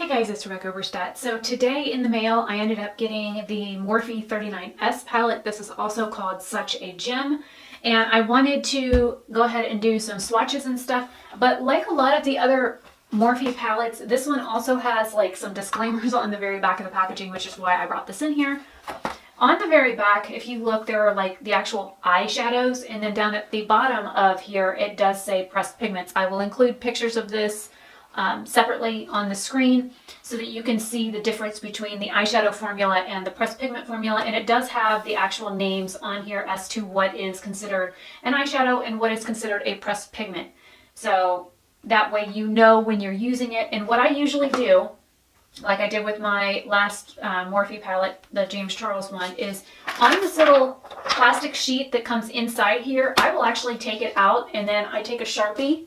Hi guys, it's Rebecca Oberstadt. So today in the mail I ended up getting the Morphe 39S palette. This is also called Such a Gem. And I wanted to go ahead and do some swatches and stuff, but like a lot of the other Morphe palettes, this one also has like some disclaimers on the very back of the packaging, which is why I brought this in here. On the very back, if you look, there are like the actual eyeshadows, and then down at the bottom of here it does say pressed pigments. I will include pictures of this separately on the screen so that you can see the difference between the eyeshadow formula and the pressed pigment formula, and it does have the actual names on here as to what is considered an eyeshadow and what is considered a pressed pigment, so that way you know when you're using it. And what I usually do, like I did with my last Morphe palette, the James Charles one, is on this little plastic sheet that comes inside here, I will actually take it out and then I take a Sharpie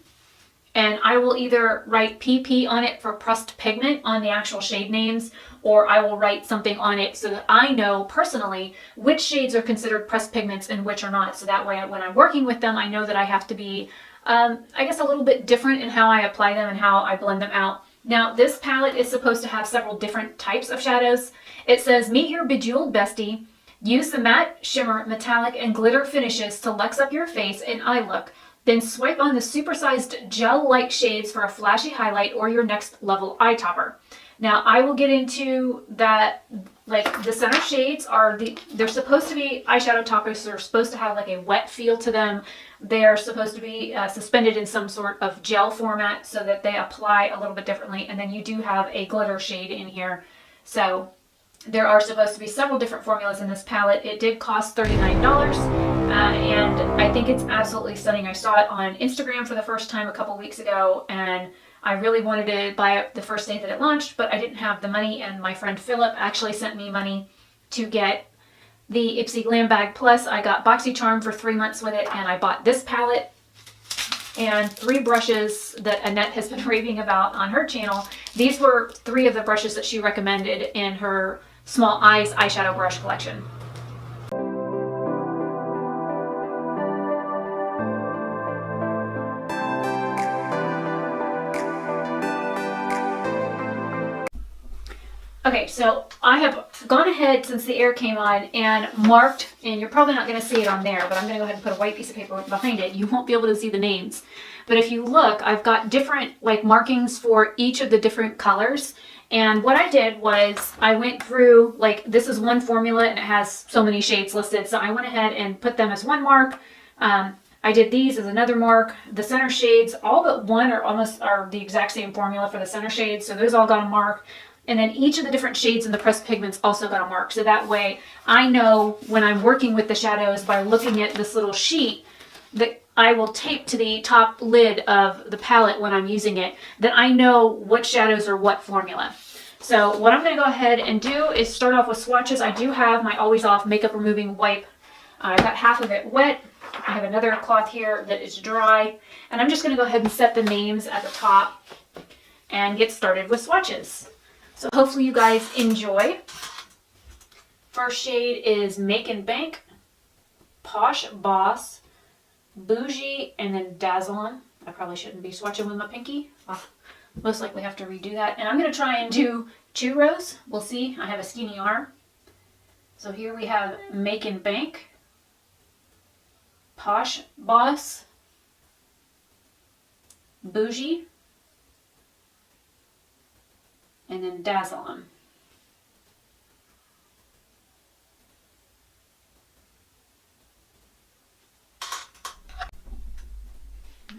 and I will either write PP on it for pressed pigment on the actual shade names, or I will write something on it so that I know personally which shades are considered pressed pigments and which are not. So that way when I'm working with them, I know that I have to be, I guess, a little bit different in how I apply them and how I blend them out. Now, this palette is supposed to have several different types of shadows. It says, meet your bejeweled bestie. Use the matte, shimmer, metallic, and glitter finishes to luxe up your face and eye look. Then swipe on the supersized gel-like shades for a flashy highlight or your next level eye topper. Now, I will get into that. Like, the center shades are they're supposed to be eyeshadow toppers, so they're supposed to have like a wet feel to them. They're supposed to be suspended in some sort of gel format so that they apply a little bit differently. And then you do have a glitter shade in here. So there are supposed to be several different formulas in this palette. It did cost $39, and I think it's absolutely stunning. I saw it on Instagram for the first time a couple weeks ago, and I really wanted to buy it the first day that it launched, but I didn't have the money, and my friend Philip actually sent me money to get the Ipsy Glam Bag Plus. I got BoxyCharm for 3 months with it, and I bought this palette and 3 brushes that Annette has been raving about on her channel. These were 3 of the brushes that she recommended in her Small Eyes eyeshadow brush collection. Okay, so I have gone ahead since the air came on and marked, and you're probably not going to see it on there, but I'm going to go ahead and put a white piece of paper behind it. You won't be able to see the names. But if you look, I've got different like markings for each of the different colors. And what I did was I went through, like, this is one formula and it has so many shades listed. So I went ahead and put them as one mark. I did these as another mark. The center shades, all but one are the exact same formula for the center shades. So those all got a mark. And then each of the different shades in the pressed pigments also got a mark. So that way I know when I'm working with the shadows by looking at this little sheet that I will tape to the top lid of the palette when I'm using it, that I know what shadows are what formula. So what I'm going to go ahead and do is start off with swatches. I do have my Always Off makeup removing wipe. I've got half of it wet. I have another cloth here that is dry. And I'm just going to go ahead and set the names at the top and get started with swatches. So hopefully you guys enjoy. First shade is Make and Bank, Posh Boss, Bougie, and then Dazzle 'em. I probably shouldn't be swatching with my pinky. I'll most likely have to redo that. And I'm going to try and do churros. We'll see. I have a skinny arm. So here we have Make and Bank, Posh Boss, Bougie, and then Dazzle 'em.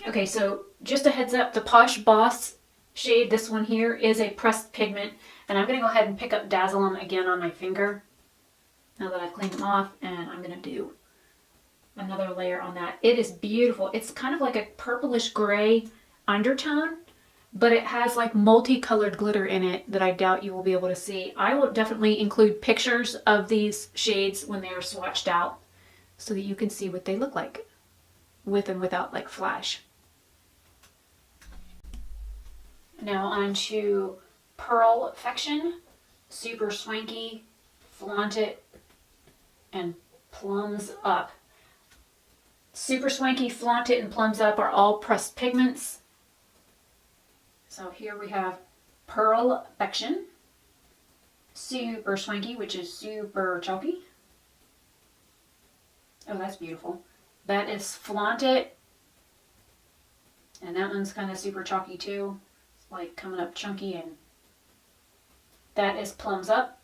Okay, so just a heads up, the Posh Boss shade, this one here, is a pressed pigment, and I'm going to go ahead and pick up Dazzle 'em again on my finger now that I've cleaned them off, and I'm going to do another layer on that. It is beautiful. It's kind of like a purplish gray undertone, but it has like multicolored glitter in it that I doubt you will be able to see. I will definitely include pictures of these shades when they are swatched out so that you can see what they look like with and without like flash. Now on to Pearlfection, Super Swanky, Flaunt It, and Plums Up. Super Swanky, Flaunt It, and Plums Up are all pressed pigments. So here we have Pearl Affection. Super Swanky, which is super chalky. Oh, that's beautiful. That is Flaunt It. And that one's kind of super chalky too. It's like coming up chunky. And that is Plums Up.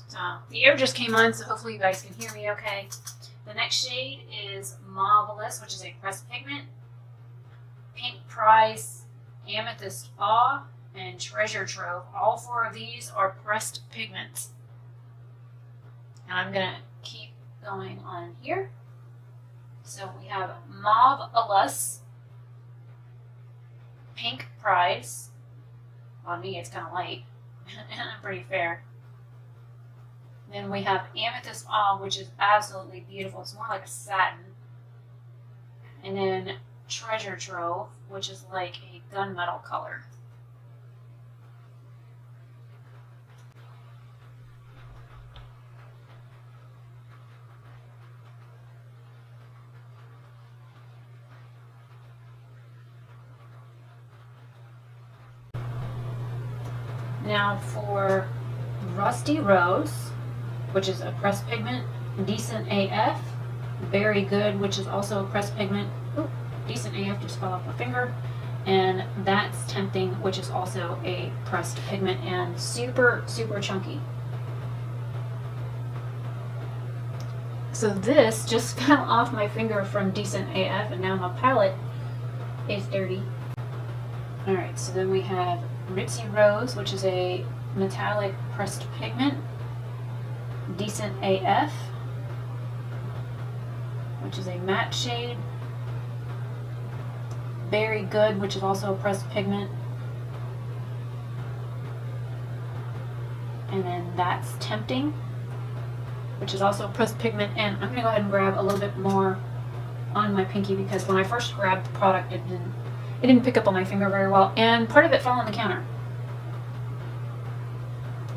So the air just came on, so hopefully you guys can hear me okay. The next shade is Marvelous, which is a pressed pigment. Pink Prize, Amethyst Awe, and Treasure Trove. All four of these are pressed pigments. And I'm going to keep going on here. So we have Mauve Alus, Pink Prize. On me, it's kind of light and pretty fair. Then we have Amethyst Awe, which is absolutely beautiful. It's more like a satin. And then Treasure Trove, which is like a gunmetal color. Now for Rusty Rose, which is a pressed pigment, Decent AF, Very Good, which is also a pressed pigment. Ooh, Decent AF just fell off my finger. And That's Tempting, which is also a pressed pigment and super, super chunky. So this just fell off my finger from Decent AF, and now my palette is dirty. Alright, so then we have Ritzy Rose, which is a metallic pressed pigment. Decent AF, which is a matte shade. Very Good, which is also a pressed pigment. And then That's Tempting, which is also a pressed pigment. And I'm going to go ahead and grab a little bit more on my pinky because when I first grabbed the product, it didn't pick up on my finger very well, and part of it fell on the counter.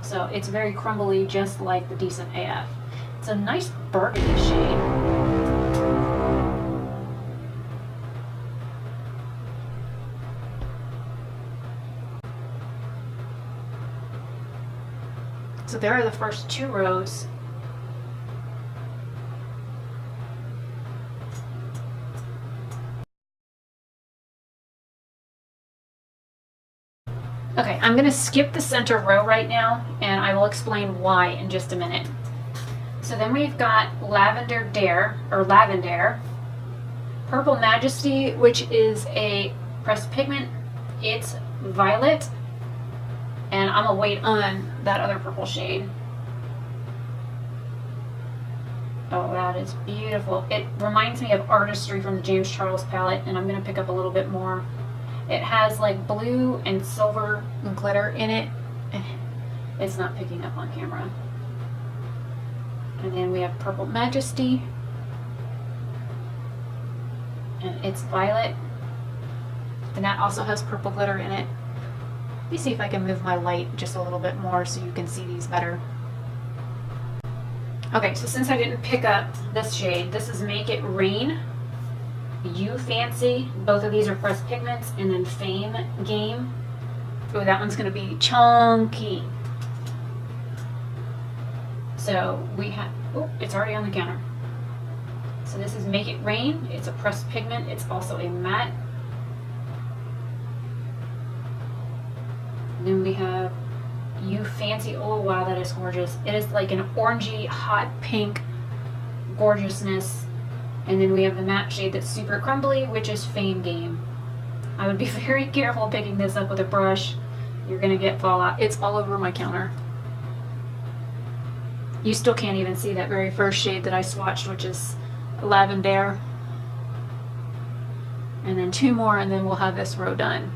So it's very crumbly, just like the Decent AF. It's a nice burgundy shade. So there are the first two rows. Okay, I'm going to skip the center row right now, and I will explain why in just a minute. So then we've got Lavender Dare, or Lavender, Purple Majesty, which is a pressed pigment. It's violet, and I'm going to wait on that other purple shade. Oh, that is beautiful. It reminds me of Artistry from the James Charles palette, and I'm going to pick up a little bit more. It has like blue and silver glitter in it. It's not picking up on camera. And then we have Purple Majesty. And it's violet. And that also has purple glitter in it. Let me see if I can move my light just a little bit more so you can see these better. Okay, so since I didn't pick up this shade, this is Make It Rain. You Fancy, both of these are pressed pigments, and then Fame Game. Oh, that one's going to be chunky. So we have, oh, it's already on the counter. So this is Make It Rain. It's a pressed pigment. It's also a matte. And then we have You Fancy. Oh wow, that is gorgeous. It is like an orangey, hot pink gorgeousness. And then we have the matte shade that's super crumbly, which is Fame Game. I would be very careful picking this up with a brush. You're going to get fallout. It's all over my counter. You still can't even see that very first shade that I swatched, which is Lavender. And then two more, and then we'll have this row done.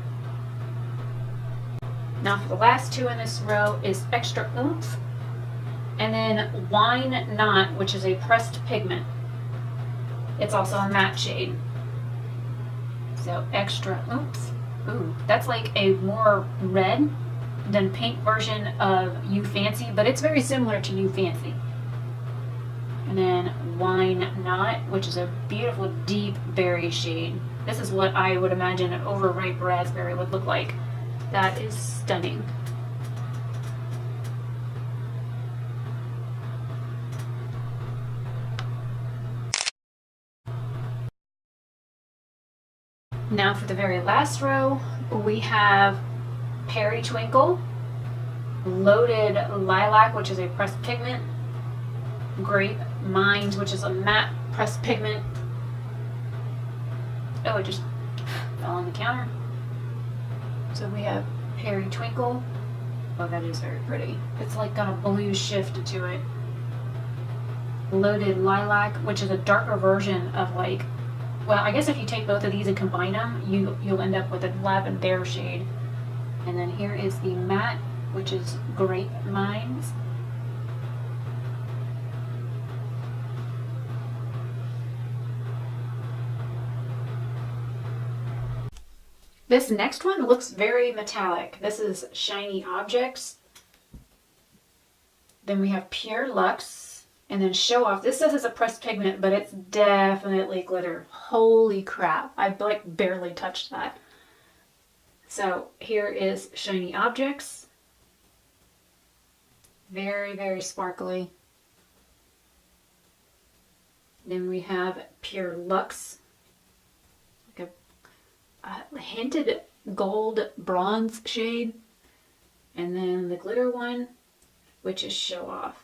Now for the last two in this row is Extra Oomph. And then Wine Not, which is a pressed pigment. It's also a matte shade. So Extra Oomph. Ooh, that's like a more red than pink version of You Fancy, but it's very similar to You Fancy. And then Wine Knot, which is a beautiful deep berry shade. This is what I would imagine an overripe raspberry would look like. That is stunning. Now for the very last row, we have Twinkle, Loaded Lilac, which is a pressed pigment, Grape Mines, which is a matte pressed pigment. Oh, it just fell on the counter. So we have Twinkle. Oh, that is very pretty. It's like got a blue shift to it. Loaded Lilac, which is a darker version of like, well, I guess if you take both of these and combine them, you'll end up with a Lavender shade. And then here is the matte, which is Grape Mines. This next one looks very metallic. This is Shiny Objects. Then we have Pure Luxe. And then Show Off. This says it's a pressed pigment, but it's definitely glitter. Holy crap. I like barely touched that. So here is Shiny Objects. Very, very sparkly. Then we have Pure Luxe. Like a hinted gold bronze shade. And then the glitter one, which is Show Off.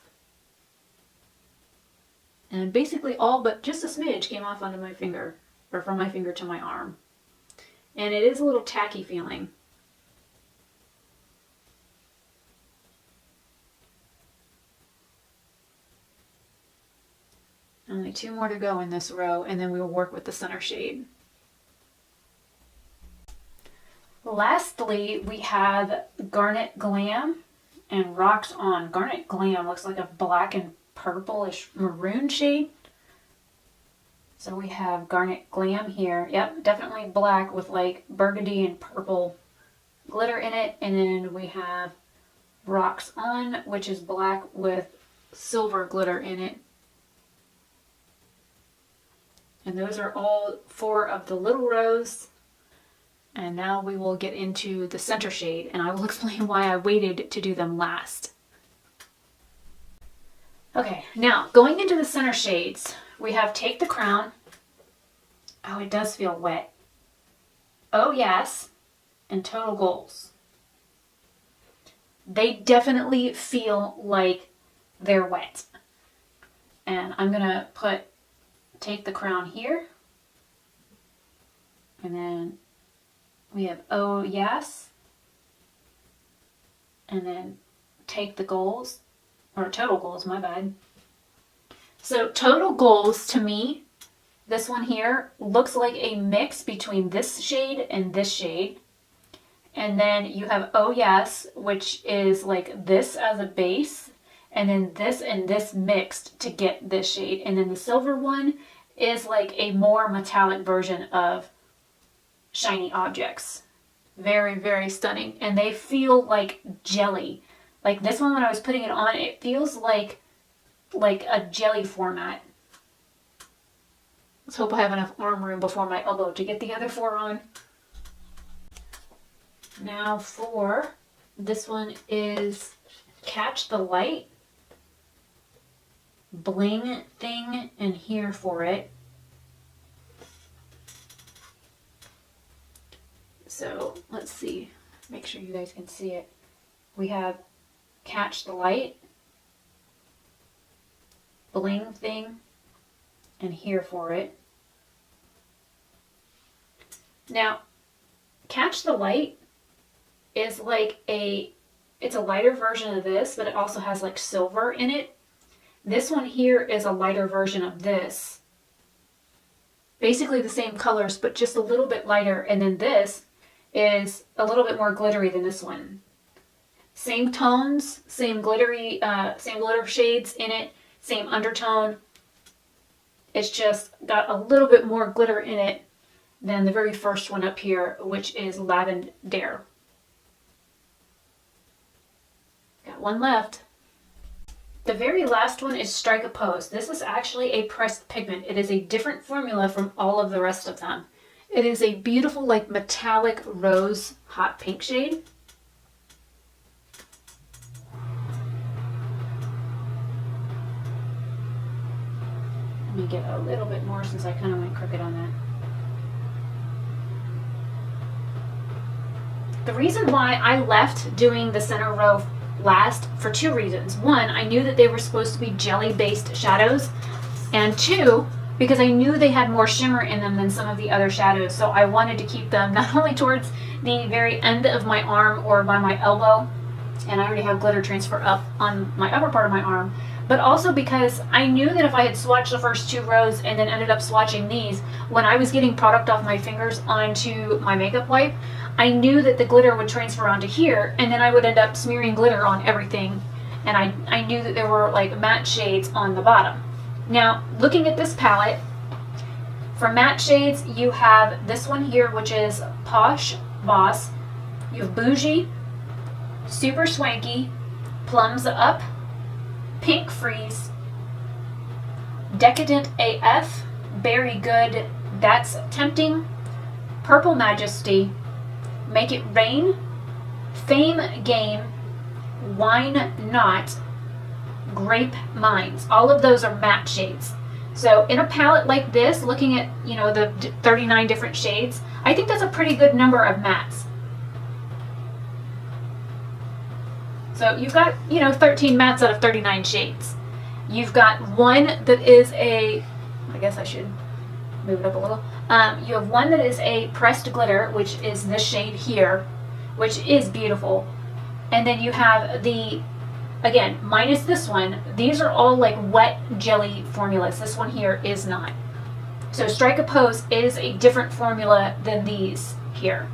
And basically all but just a smidge came off onto my finger, or from my finger to my arm. And it is a little tacky feeling. Only 2 more to go in this row, and then we will work with the center shade. Lastly, we have Garnet Glam and Rocks On. Garnet Glam looks like a black and purplish maroon shade. So we have Garnet Glam here. Yep, definitely black with like burgundy and purple glitter in it. And then we have Rocks On, which is black with silver glitter in it. And those are all 4 of the little rows. And now we will get into the center shade, and I will explain why I waited to do them last. Okay, now going into the center shades, we have Take the Crown. Oh, it does feel wet. Oh Yes, and Total Goals. They definitely feel like they're wet. And I'm gonna put Take the Crown here. And then we have Oh Yes. And then Take the Goals. Or Total Goals, my bad. So Total Goals, to me, this one here looks like a mix between this shade and this shade. And then you have Oh Yes, which is like this as a base. And then this and this mixed to get this shade. And then the silver one is like a more metallic version of Shiny Objects. Very, very stunning. And they feel like jelly. Like this one, when I was putting it on, it feels like a jelly format. Let's hope I have enough arm room before my elbow to get the other 4 on. Now for this one is Catch the Light. Bling thing and Here for it. So let's see. Make sure you guys can see it. We have Catch the Light, Bling thing, and Here for it. Now, Catch the Light is like it's a lighter version of this, but it also has like silver in it. This one here is a lighter version of this. Basically the same colors, but just a little bit lighter. And then this is a little bit more glittery than this one. Same tones, same glittery, same glitter shades in it, same undertone. It's just got a little bit more glitter in it than the very first one up here, which is Lavender. Got one left. The very last one is Strike a Pose. This is actually a pressed pigment. It is a different formula from all of the rest of them. It is a beautiful, like, metallic rose hot pink shade. Let me get a little bit more since I kind of went crooked on that. The reason why I left doing the center row last for two reasons. One, I knew that they were supposed to be jelly-based shadows, and two, because I knew they had more shimmer in them than some of the other shadows, so I wanted to keep them not only towards the very end of my arm or by my elbow, and I already have glitter transfer up on my upper part of my arm, but also because I knew that if I had swatched the first two rows and then ended up swatching these, when I was getting product off my fingers onto my makeup wipe, I knew that the glitter would transfer onto here, and then I would end up smearing glitter on everything, and I knew that there were like matte shades on the bottom. Now, looking at this palette, for matte shades, you have this one here, which is Posh Boss. You have Bougie, Super Swanky, Plums Up, Pink Freeze, Decadent AF, Berry Good, That's Tempting, Purple Majesty, Make It Rain, Fame Game, Wine Not, Grape Mines. All of those are matte shades. So in a palette like this, looking at, you know, the 39 different shades, I think that's a pretty good number of mattes. So you've got, you know, 13 mattes out of 39 shades. You've got one that is a, I guess I should move it up a little. You have one that is a pressed glitter, which is this shade here, which is beautiful. And then you have the, again, minus this one, these are all like wet jelly formulas. This one here is not. So Strike a Pose is a different formula than these here.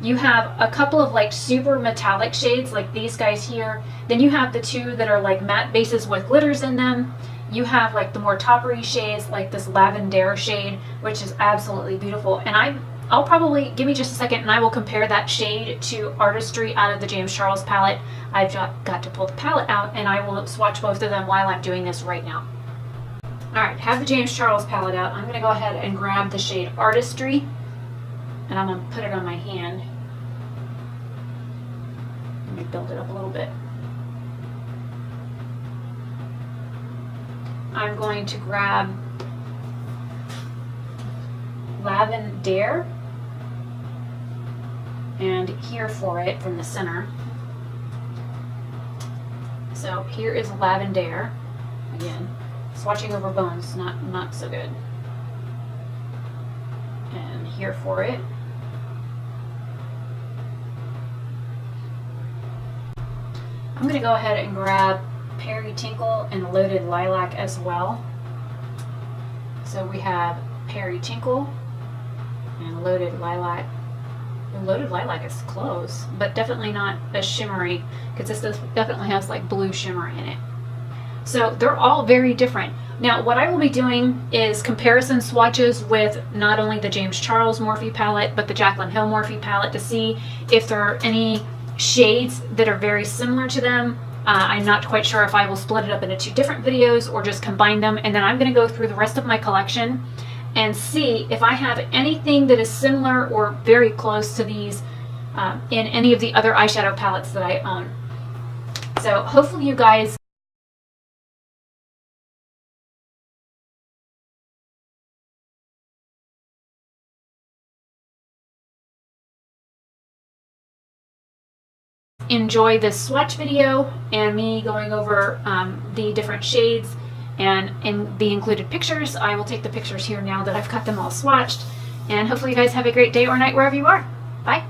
You have a couple of like super metallic shades like these guys here. Then you have the two that are like matte bases with glitters in them. You have like the more toppery shades like this Lavender shade, which is absolutely beautiful. And I'll probably, give me just a second and I will compare that shade to Artistry out of the James Charles palette. I've got to pull the palette out and I will swatch both of them while I'm doing this right now. Alright, have the James Charles palette out. I'm going to go ahead and grab the shade Artistry and I'm going to put it on my hand. Let me build it up a little bit. I'm going to grab Lavender and here for it from the center. So here is Lavender. Again, swatching over bones, not so good. And here for it. I'm going to go ahead and grab Twinkle and Loaded Lilac as well. So we have Twinkle and Loaded Lilac. Loaded Lilac is close, but definitely not as shimmery because this definitely has like blue shimmer in it. So they're all very different. Now what I will be doing is comparison swatches with not only the James Charles Morphe palette but the Jaclyn Hill Morphe palette to see if there are any shades that are very similar to them. I'm not quite sure if I will split it up into two different videos or just combine them, and then I'm going to go through the rest of my collection and see if I have anything that is similar or very close to these in any of the other eyeshadow palettes that I own. So hopefully you guys enjoy this swatch video and me going over the different shades and in the included pictures. I will take the pictures here now that I've got them all swatched, and hopefully you guys have a great day or night wherever you are. Bye.